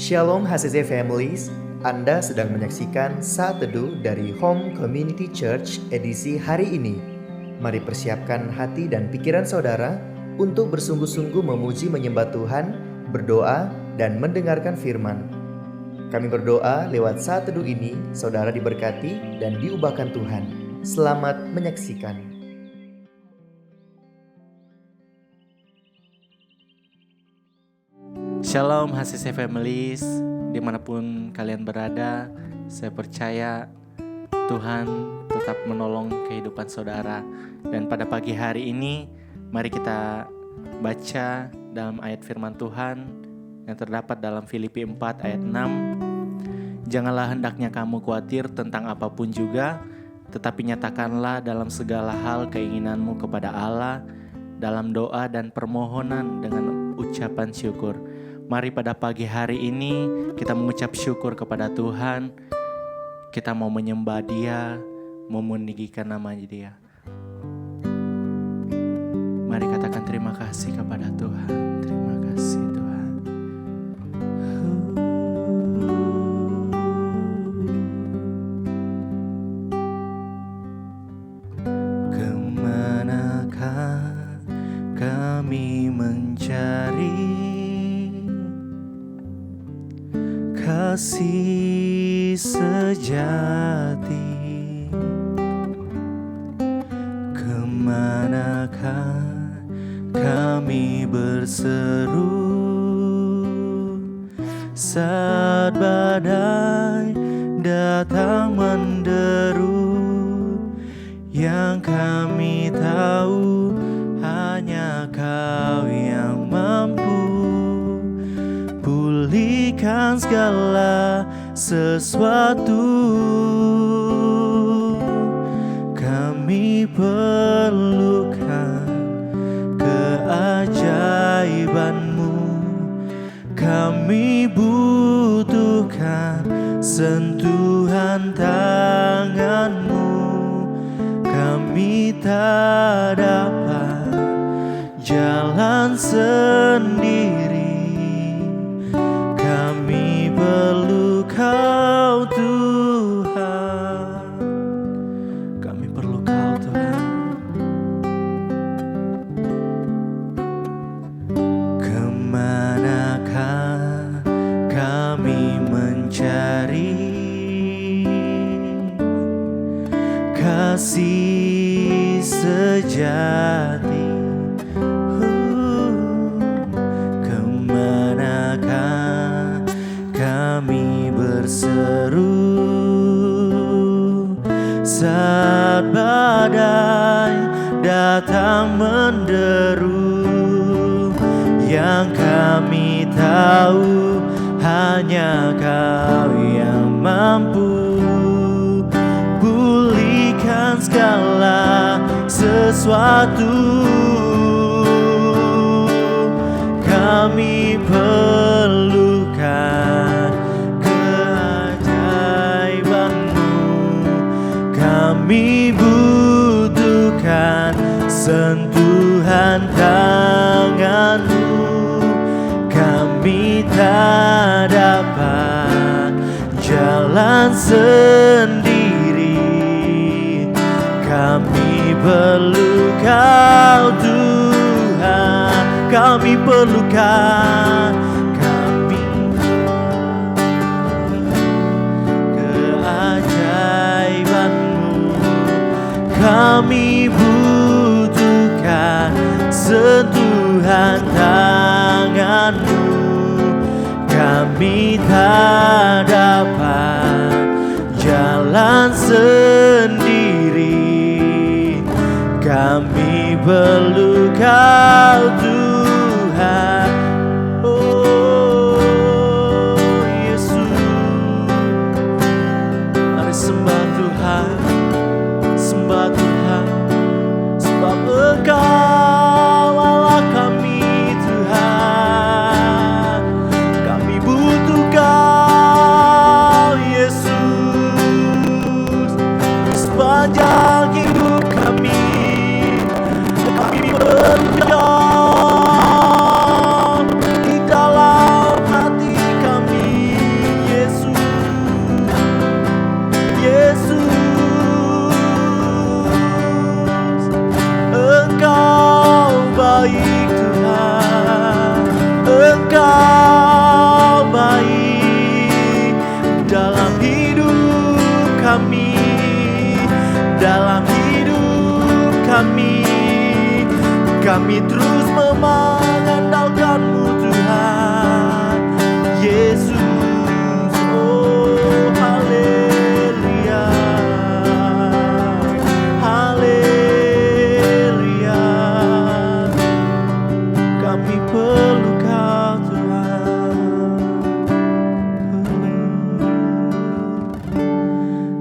Shalom HCC Families, Anda sedang menyaksikan Saat Teduh dari Home Community Church edisi hari ini. Mari persiapkan hati dan pikiran saudara untuk bersungguh-sungguh memuji menyembah Tuhan, berdoa, dan mendengarkan firman. Kami berdoa lewat Saat Teduh ini, saudara diberkati dan diubahkan Tuhan. Selamat menyaksikan. Shalom HCC Families, dimanapun kalian berada, saya percaya Tuhan tetap menolong kehidupan saudara. Dan pada pagi hari ini, mari kita baca dalam ayat firman Tuhan yang terdapat dalam Filipi 4 ayat 6. Janganlah hendaknya kamu khawatir tentang apapun juga, tetapi nyatakanlah dalam segala hal keinginanmu kepada Allah, dalam doa dan permohonan dengan ucapan syukur. Mari pada pagi hari ini kita mengucap syukur kepada Tuhan. Kita mau menyembah Dia, mau meninggikan nama Dia. Mari katakan terima kasih kepada Tuhan. Terima kasih Tuhan. Kemanakah kami mencari kasih sejati? Kemanakah kami berseru saat badai datang menderu? Yang kami tahu hanya Kau yang mampu pulihkan segala sesuatu. Kami perlukan keajaiban-Mu. Kami butuhkan sentuhan tangan-Mu. Kami tak dapat jalan sendiri. Kami perlu Kau Tuhan. Kami perlu Kau Tuhan. Kemanakah kami mencari kasih sejati? Kemanakah kami berseru saat badai datang menderu? Yang kami tahu hanya Kau yang mampu pulihkan segala sesuatu. Kami perlukan keajaiban-Mu. Kami butuhkan sentuhan tangan-Mu. Kami tak dapat jalan sendiri. Kami perlu Kau Tuhan. Kami perlukan, kami keajaiban-Mu. Kami butuhkan sentuhan tangan-Mu. Kami tak dapat jalan sendiri. Kami perlu Kau Tuhan. Oh Yesus, mari sembah Tuhan, sembah Tuhan, sebab Engkau Allah kami Tuhan. Kami butuh Kau Yesus sepanjang hidup kami. Kami perlu Kau Engkau baik dalam hidup kami, dalam hidup kami. Kami terus mengandalkan-Mu Tuhan Yesus. Oh haleluya, haleluya. Kami perlu Kau Tuhan,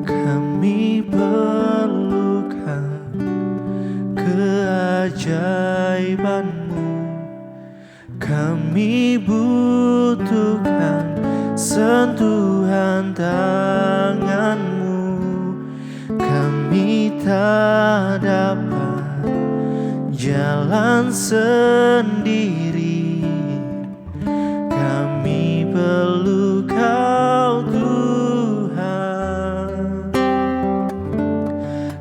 kami perlukan keajaiban-Mu. Kami butuhkan sentuhan tangan-Mu. Kami tak dapat jalan sendiri. Kami perlu Kau Tuhan.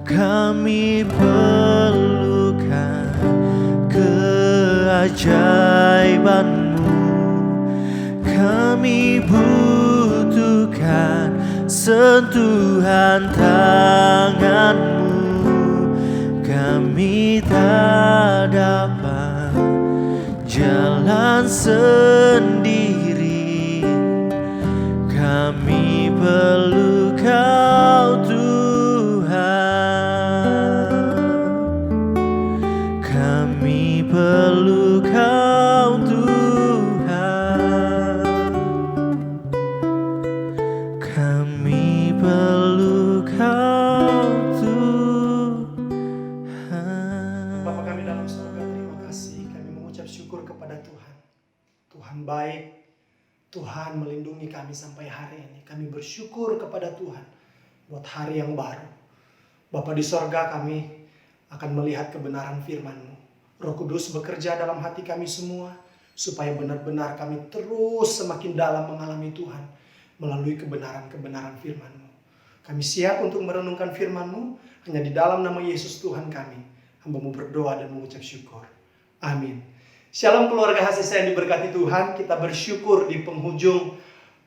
Kami perlukan keajaiban-Mu. Kami butuhkan sentuhan tangan-Mu. Kami tak dapat jalan sendiri. Kami perlu Kau Tuhan. Kami perlu Kau Tuhan. Kami perlu Kau Tuhan. Bapa kami dalam surga, terima kasih. Kami mengucap syukur kepada Tuhan. Tuhan baik, Tuhan melindungi kami sampai hari ini. Kami bersyukur kepada Tuhan buat hari yang baru. Bapa di sorga, kami akan melihat kebenaran firman-Mu. Roh Kudus bekerja dalam hati kami semua, supaya benar-benar kami terus semakin dalam mengalami Tuhan melalui kebenaran-kebenaran firman-Mu. Kami siap untuk merenungkan firman-Mu hanya di dalam nama Yesus Tuhan kami. Hamba-Mu berdoa dan mengucap syukur. Amin. Shalom keluarga kasih sayang diberkati Tuhan. Kita bersyukur di penghujung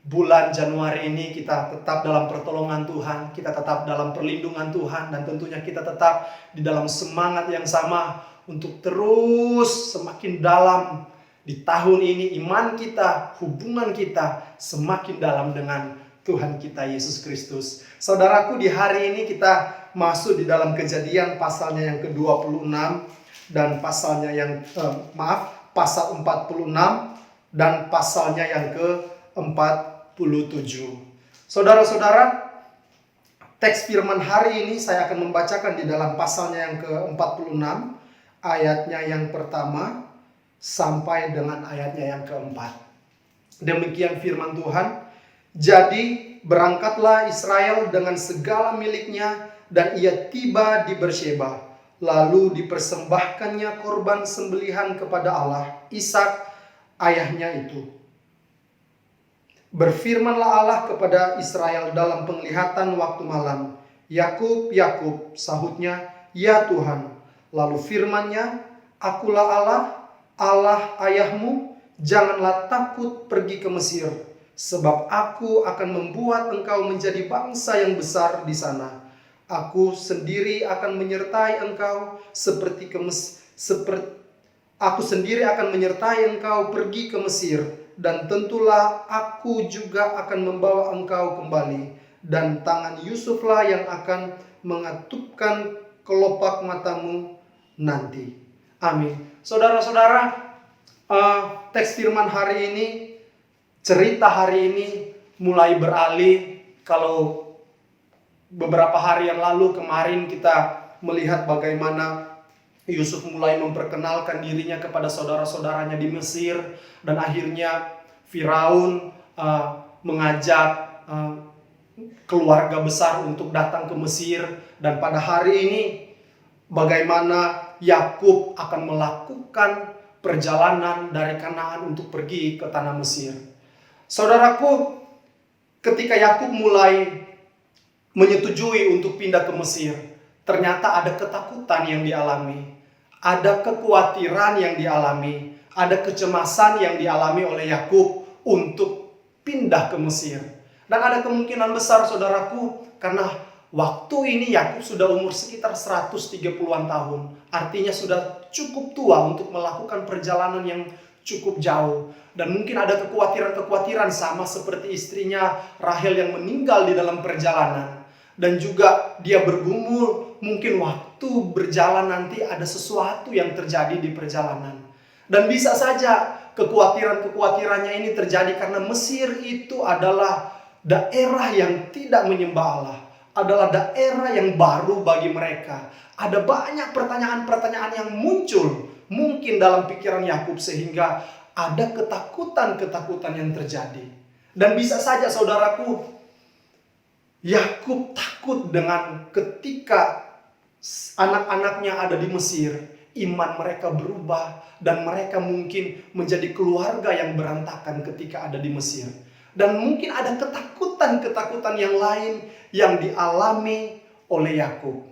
bulan Januari ini kita tetap dalam pertolongan Tuhan, kita tetap dalam perlindungan Tuhan, dan tentunya kita tetap di dalam semangat yang sama untuk terus semakin dalam di tahun ini. Iman kita, hubungan kita semakin dalam dengan Tuhan kita Yesus Kristus. Saudaraku, di hari ini kita masuk di dalam Kejadian pasalnya yang ke-26 dan pasalnya yang pasal 46 dan pasalnya yang ke-47. Saudara-saudara, teks firman hari ini saya akan membacakan di dalam pasalnya yang ke-46, ayatnya yang pertama sampai dengan ayatnya yang keempat. Demikian firman Tuhan. Jadi berangkatlah Israel dengan segala miliknya, dan ia tiba di Bersheba. Lalu dipersembahkannya korban sembelihan kepada Allah, Ishak ayahnya itu. Berfirmanlah Allah kepada Israel dalam penglihatan waktu malam. Yakub, Yakub, sahutnya, ya Tuhan. Lalu firman-Nya, akulah Allah, Allah ayahmu. Janganlah takut pergi ke Mesir, sebab aku akan membuat engkau menjadi bangsa yang besar di sana. Aku sendiri akan menyertai engkau Aku sendiri akan menyertai engkau pergi ke Mesir, dan tentulah aku juga akan membawa engkau kembali, dan tangan Yusuflah yang akan mengatupkan kelopak matamu nanti. Amin. Saudara-saudara, teks firman hari ini, cerita hari ini mulai beralih. Kalau beberapa hari yang lalu kemarin kita melihat bagaimana Yusuf mulai memperkenalkan dirinya kepada saudara-saudaranya di Mesir, dan akhirnya Firaun mengajak keluarga besar untuk datang ke Mesir. Dan pada hari ini bagaimana Yakub akan melakukan perjalanan dari Kanaan untuk pergi ke tanah Mesir. Saudaraku, ketika Yakub mulai menyetujui untuk pindah ke Mesir, ternyata ada ketakutan yang dialami, ada kekhawatiran yang dialami, Ada kecemasan yang dialami oleh Yakub untuk pindah ke Mesir. Dan ada kemungkinan besar saudaraku, karena waktu ini Yakub sudah umur sekitar 130-an tahun. Artinya sudah cukup tua untuk melakukan perjalanan yang cukup jauh. Dan mungkin ada kekhawatiran-kekhawatiran sama seperti istrinya Rahel yang meninggal di dalam perjalanan. Dan juga dia bergumul, mungkin waktu berjalan nanti ada sesuatu yang terjadi di perjalanan. Dan bisa saja kekhawatirannya ini terjadi karena Mesir itu adalah daerah yang tidak menyembah Allah. Adalah daerah yang baru bagi mereka. Ada banyak pertanyaan-pertanyaan yang muncul mungkin dalam pikiran Yakub, sehingga ada ketakutan-ketakutan yang terjadi. Dan bisa saja saudaraku, Yakub takut dengan ketika anak-anaknya ada di Mesir, iman mereka berubah dan mereka mungkin menjadi keluarga yang berantakan ketika ada di Mesir. Dan mungkin ada ketakutan-ketakutan yang lain yang dialami oleh Yakub.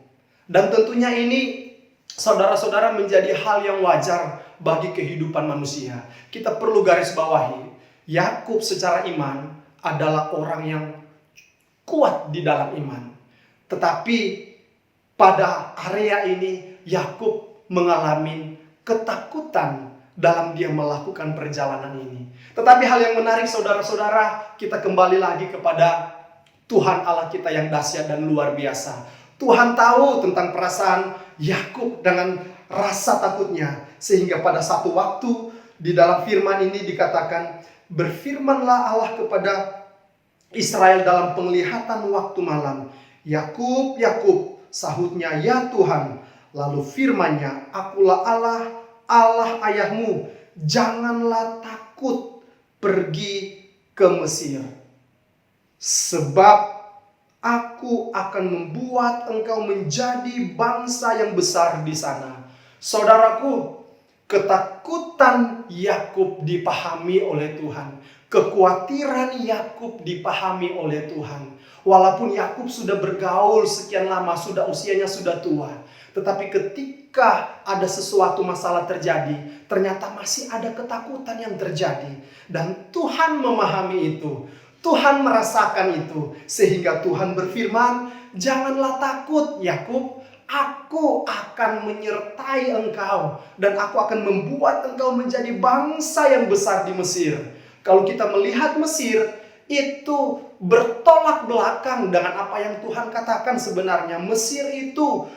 Dan tentunya ini saudara-saudara menjadi hal yang wajar bagi kehidupan manusia. Kita perlu garis bawahi, Yakub secara iman adalah orang yang kuat di dalam iman. Tetapi pada area ini Yakub mengalami ketakutan dalam dia melakukan perjalanan ini. Tetapi hal yang menarik saudara-saudara, kita kembali lagi kepada Tuhan Allah kita yang dahsyat dan luar biasa. Tuhan tahu tentang perasaan Yakub dengan rasa takutnya, sehingga pada satu waktu di dalam firman ini dikatakan, berfirmanlah Allah kepada Israel dalam penglihatan waktu malam. Yakub, Yakub, sahutnya, ya Tuhan. Lalu firman-Nya, akulah Allah, Allah ayahmu. Janganlah takut pergi ke Mesir. Sebab aku akan membuat engkau menjadi bangsa yang besar di sana. Saudaraku, ketakutan Yakub dipahami oleh Tuhan. Kekhawatiran Yakub dipahami oleh Tuhan. Walaupun Yakub sudah bergaul sekian lama, usianya sudah tua. Tetapi ketika ada sesuatu masalah terjadi, ternyata masih ada ketakutan yang terjadi. Dan Tuhan memahami itu. Tuhan merasakan itu. Sehingga Tuhan berfirman, janganlah takut Yakub. Aku akan menyertai engkau. Dan aku akan membuat engkau menjadi bangsa yang besar di Mesir. Kalau kita melihat Mesir, itu bertolak belakang dengan apa yang Tuhan katakan sebenarnya. Mesir itu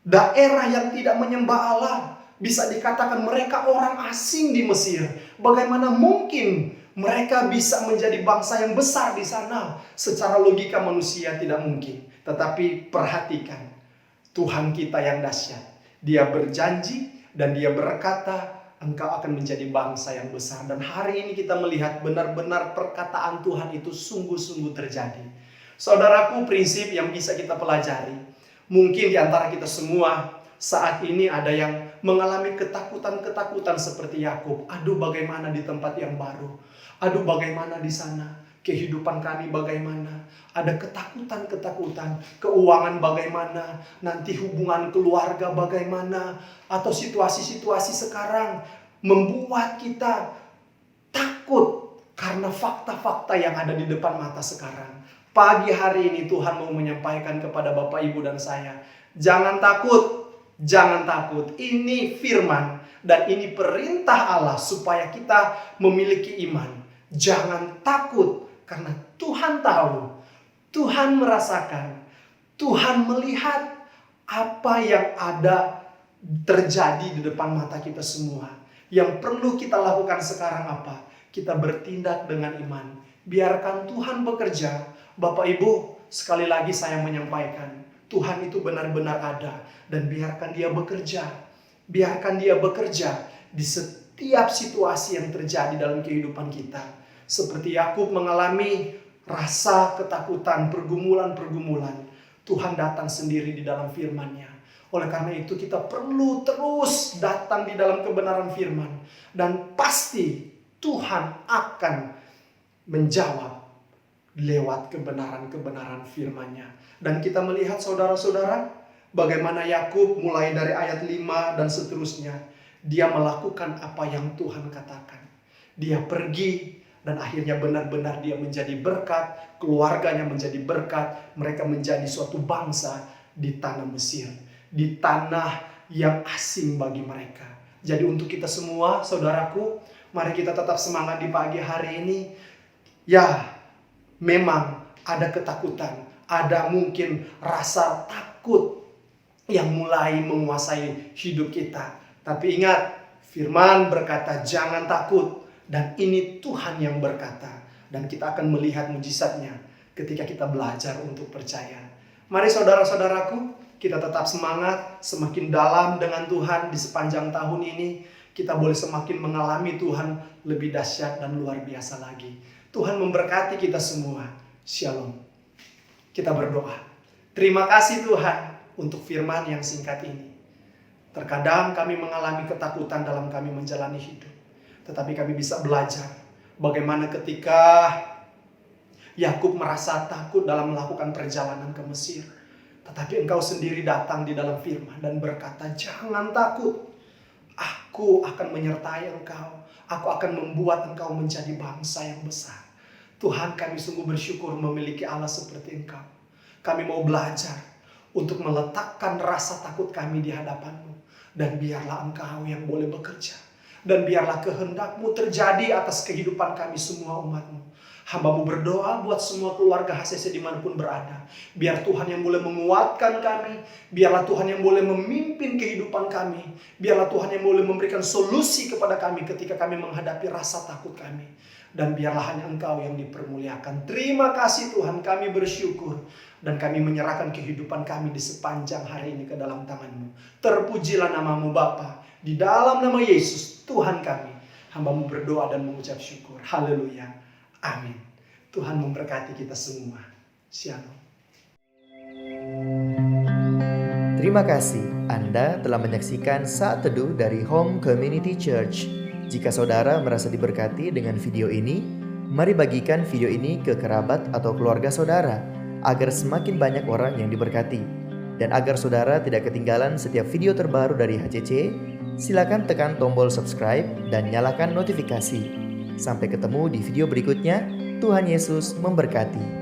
daerah yang tidak menyembah Allah. Bisa dikatakan mereka orang asing di Mesir. Bagaimana mungkin mereka bisa menjadi bangsa yang besar di sana? Secara logika manusia tidak mungkin. Tetapi perhatikan, Tuhan kita yang dahsyat. Dia berjanji dan dia berkata, engkau akan menjadi bangsa yang besar. Dan hari ini kita melihat benar-benar perkataan Tuhan itu sungguh-sungguh terjadi. Saudaraku, prinsip yang bisa kita pelajari. Mungkin di antara kita semua saat ini ada yang mengalami ketakutan-ketakutan seperti Yakub. Aduh, bagaimana di tempat yang baru? Aduh, bagaimana di sana? Kehidupan kami bagaimana? Ada ketakutan-ketakutan. Keuangan bagaimana? Nanti hubungan keluarga bagaimana? Atau situasi-situasi sekarang membuat kita takut karena fakta-fakta yang ada di depan mata sekarang. Pagi hari ini Tuhan mau menyampaikan kepada Bapak, Ibu, dan saya, jangan takut, jangan takut. Ini firman dan ini perintah Allah supaya kita memiliki iman. Jangan takut karena Tuhan tahu, Tuhan merasakan, Tuhan melihat apa yang ada terjadi di depan mata kita semua. Yang perlu kita lakukan sekarang apa? Kita bertindak dengan iman. Biarkan Tuhan bekerja. Bapak Ibu, sekali lagi saya menyampaikan, Tuhan itu benar-benar ada. Dan biarkan Dia bekerja. Biarkan Dia bekerja di setiap situasi yang terjadi dalam kehidupan kita. Seperti Yakub mengalami rasa ketakutan, pergumulan-pergumulan. Tuhan datang sendiri di dalam firman-Nya. Oleh karena itu kita perlu terus datang di dalam kebenaran firman. Dan pasti Tuhan akan menjawab lewat kebenaran-kebenaran firman-Nya. Dan kita melihat saudara-saudara, bagaimana Yakub mulai dari ayat 5 dan seterusnya. Dia melakukan apa yang Tuhan katakan. Dia pergi dan akhirnya benar-benar dia menjadi berkat, keluarganya menjadi berkat, mereka menjadi suatu bangsa di tanah Mesir, di tanah yang asing bagi mereka. Jadi untuk kita semua, saudaraku, mari kita tetap semangat di pagi hari ini. Ya, memang ada ketakutan, ada mungkin rasa takut yang mulai menguasai hidup kita. Tapi ingat, firman berkata jangan takut. Dan ini Tuhan yang berkata. Dan kita akan melihat mujizatnya ketika kita belajar untuk percaya. Mari saudara-saudaraku, kita tetap semangat, semakin dalam dengan Tuhan di sepanjang tahun ini. Kita boleh semakin mengalami Tuhan lebih dahsyat dan luar biasa lagi. Tuhan memberkati kita semua. Shalom. Kita berdoa. Terima kasih Tuhan untuk firman yang singkat ini. Terkadang kami mengalami ketakutan dalam kami menjalani hidup. Tetapi kami bisa belajar bagaimana ketika Yakub merasa takut dalam melakukan perjalanan ke Mesir. Tetapi engkau sendiri datang di dalam firman dan berkata, jangan takut. Aku akan menyertai engkau. Aku akan membuat engkau menjadi bangsa yang besar. Tuhan, kami sungguh bersyukur memiliki Allah seperti engkau. Kami mau belajar untuk meletakkan rasa takut kami di hadapan-Mu. Dan biarlah engkau yang boleh bekerja. Dan biarlah kehendak-Mu terjadi atas kehidupan kami semua umat-Mu. Hamba-Mu berdoa buat semua keluarga HCC dimanapun berada. Biar Tuhan yang boleh menguatkan kami. Biarlah Tuhan yang boleh memimpin kehidupan kami. Biarlah Tuhan yang boleh memberikan solusi kepada kami ketika kami menghadapi rasa takut kami. Dan biarlah hanya Engkau yang dipermuliakan. Terima kasih Tuhan, kami bersyukur. Dan kami menyerahkan kehidupan kami di sepanjang hari ini ke dalam tangan-Mu. Terpujilah nama-Mu Bapa. Di dalam nama Yesus, Tuhan kami. Hamba-Mu berdoa dan mengucap syukur. Haleluya. Amin. Tuhan memberkati kita semua. Shalom. Terima kasih Anda telah menyaksikan Saat Teduh dari Home Community Church. Jika saudara merasa diberkati dengan video ini, mari bagikan video ini ke kerabat atau keluarga saudara, agar semakin banyak orang yang diberkati. Dan agar saudara tidak ketinggalan setiap video terbaru dari HCC, silakan tekan tombol subscribe dan nyalakan notifikasi. Sampai ketemu di video berikutnya. Tuhan Yesus memberkati.